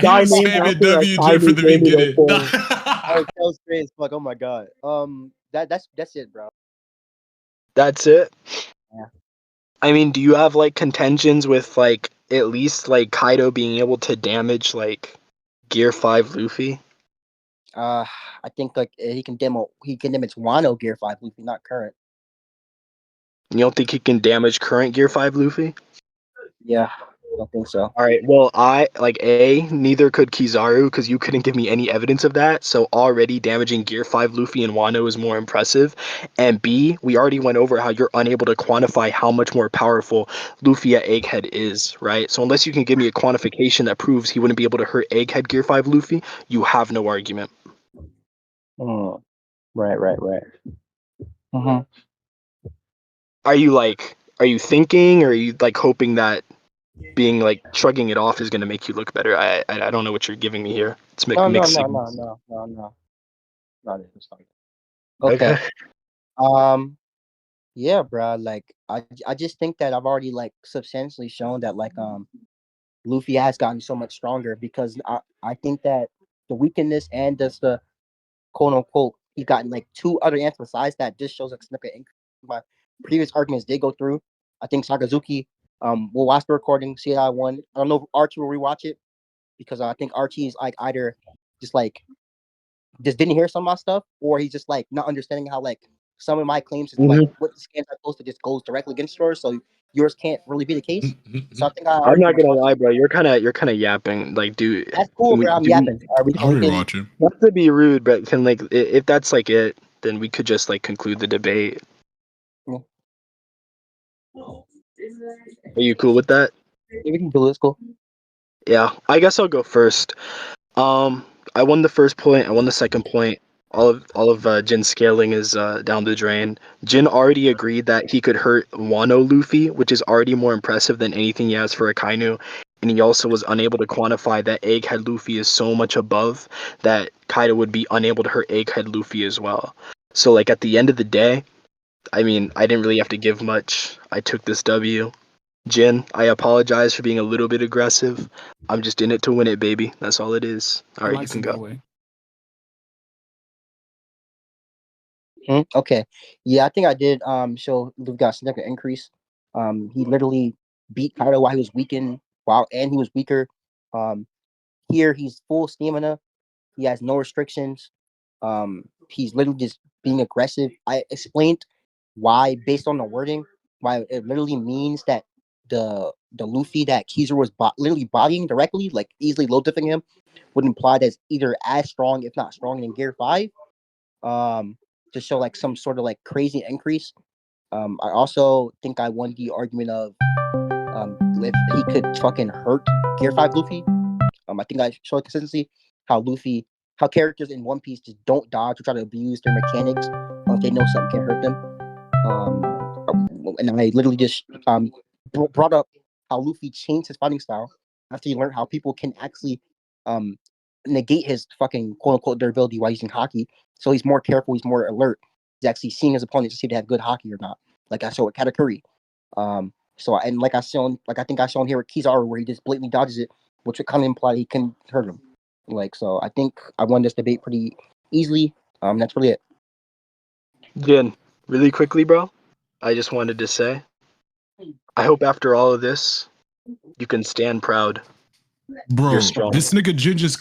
guy named WJ for the beginning. That was stray as fuck. Oh my god. That's it, bro. That's it. Yeah. I mean, do you have contentions with at least Kaido being able to damage Gear 5 Luffy? I think he can damage Wano Gear 5 Luffy, not current. You don't think he can damage current Gear 5 Luffy? Yeah, I don't think so. Alright, well, neither could Kizaru, because you couldn't give me any evidence of that, so already damaging Gear 5 Luffy and Wano is more impressive. And B, we already went over how you're unable to quantify how much more powerful Luffy at Egghead is, right? So unless you can give me a quantification that proves he wouldn't be able to hurt Egghead Gear 5 Luffy, you have no argument. Oh, right. Uh-huh. Are you thinking, or are you hoping that being shrugging it off is going to make you look better? I don't know what you're giving me here. It's No. Okay. Yeah, bro. I just think that I've already substantially shown that Luffy has gotten so much stronger because I think that the weakness and just the quote unquote he's gotten two other answers besides that just shows a significant increase. My previous arguments did go through. I think Sakazuki will watch the recording, see how I won. I don't know if Archie will rewatch it because I think Archie is either just didn't hear some of my stuff, or he's just not understanding how some of my claims is what the scans I posted just goes directly against yours. So yours can't really be the case. So I think I I'm argue not gonna with- lie, bro. You're kind of yapping. Like, dude. That's cool, bro. I'm yapping. I'll We can, rewatch it. Not to be rude, but can like if that's like it, then we could just like conclude the debate. Yeah. Are you cool with that? yeah, we can do it. It's cool. Yeah, I guess I'll go first. I won the first point. I won the second point. All of Jin's scaling is down the drain. Jin already agreed that he could hurt Wano Luffy, which is already more impressive than anything he has for Akainu. And he also was unable to quantify that Egghead Luffy is so much above that Kaido would be unable to hurt Egghead Luffy as well. So like at the end of the day, I mean, I didn't really have to give much. I took this W. Jin, I apologize for being a little bit aggressive. I'm just in it to win it, baby. That's all it is. All He right, you likes can it that go. way. Okay. Yeah, I think I did show Luffy got a significant increase. He literally beat Kaido while he was weakened, and he was weaker. Here he's full stamina. He has no restrictions. He's literally just being aggressive. I explained why, based on the wording, why it literally means that the Luffy that Kizaru was literally bodying directly, like easily low diffing him, would imply that it's either as strong, if not stronger than Gear 5. To show like some sort of like crazy increase. I also think I won the argument of if he could fucking hurt Gear 5 Luffy. I think I showed consistency how characters in One Piece just don't dodge or try to abuse their mechanics if they know something can hurt them. And I literally just brought up how Luffy changed his fighting style after he learned how people can actually negate his fucking quote unquote durability while using haki. So he's more careful, he's more alert. He's actually seeing his opponent to see if they have good haki or not. Like I saw with Katakuri. Like I think I shown here with Kizaru where he just blatantly dodges it, which would kind of imply he can hurt him. So I think I won this debate pretty easily. That's really it. Jin, really quickly, bro. I just wanted to say, I hope after all of this, you can stand proud. Bro, You're strong. this nigga Jin just